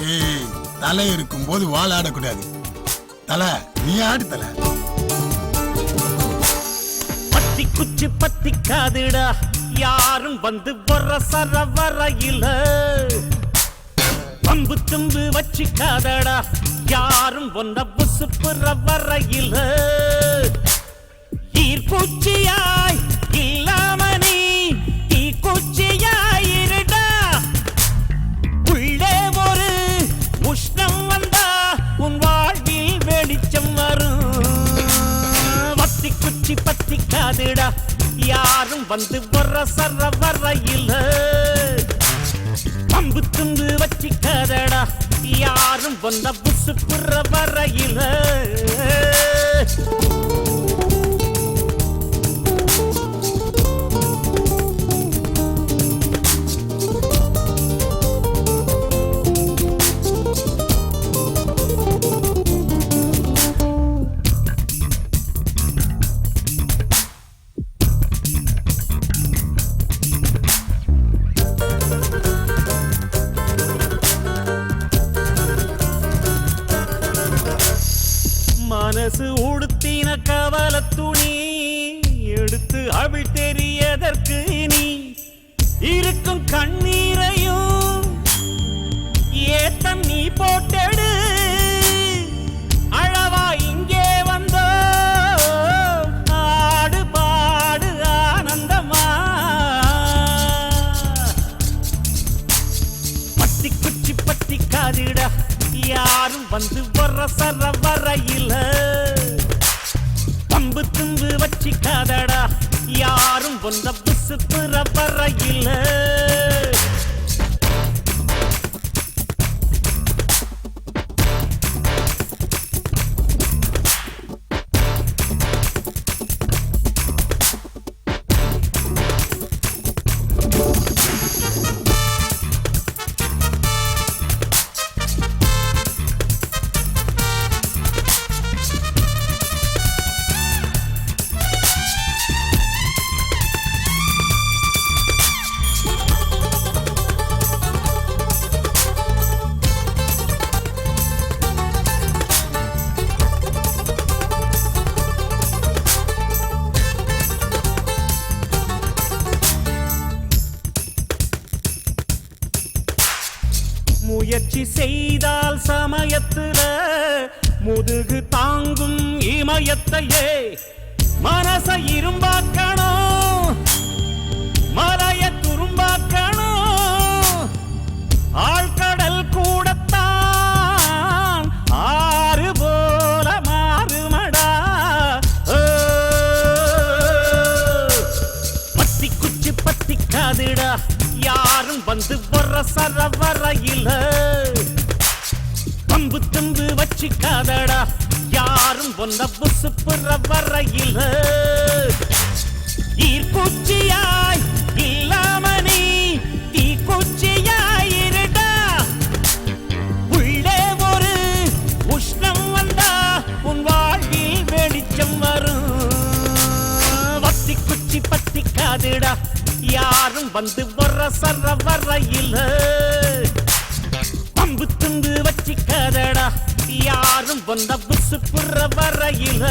ஏய், தலை இருக்கும் போது வால் ஆடக்கூடாது. தலை நீ ஆடு தலை. பத்தி குச்சி பத்தி காதுடா, யாரும் வந்து வர சர வரையில பம்பு தும்பு வச்சிக்காதடா, யாரும் ஒன்ன புசுப்புற வரையில ஈர்ப்பூச்சியாய் இல்லாம நீ தீக்குச்சியாயிருடா. உள்ளே ஒரு உஷ்ணம் வந்தா உன் வாழ்வில் வெளிச்சம் வரும். பத்தி குச்சி பத்தி காதுடா, யாரும் வந்து வர சர வரையில பம்பு தும்பு வச்சிக்காதடா, யாரும் வந்த புசு புற வரையில. மனசு உடுத்தின கவல துணி எடுத்து அவள் தெரியதற்கு நீ இருக்கும் கண்ணீரையும் ஏத்தம் நீ போட்டெடு. அழவா இங்கே வந்தோ ஆடு பாடு ஆனந்தமா. பத்தி குச்சி பத்தி காதிடா, யாரும் வந்து வர சர வரையில பம்பு தும்பு வச்சிக்காதடா, யாரும் வந்த புசு புற வரையில. முயற்சி செய்தால் சமயத்துல முதுகு தாங்கும் இமயத்தையே மனச இரும்பாக்கணும், மலைய துரும்பாக்கணும். ஆழ்கடல் கூடத்தான் ஆறு போல மாறுமடா. பத்தி குச்சி பத்தி காதுடா, யாரும் வந்து வர சர வரையில பம்பு தும்பு வச்சிக்காதடா, யாரும் ஒன்ன புசு புற வரையில ஈர்ப்பூச்சியாய் இல்லாம நீ தீக்குச்சியாயிருடா. உள்ளே ஒரு உஷ்ணம் வந்தா உன் வாழ்வில் வெளிச்சம் வரும். பத்தி குச்சி பத்தி காதுடா, யாரும் வந்து வர சர வரையில பம்பு தும்பு வச்சிக்காதடா, யாரும் வந்த புசு புற வரையில.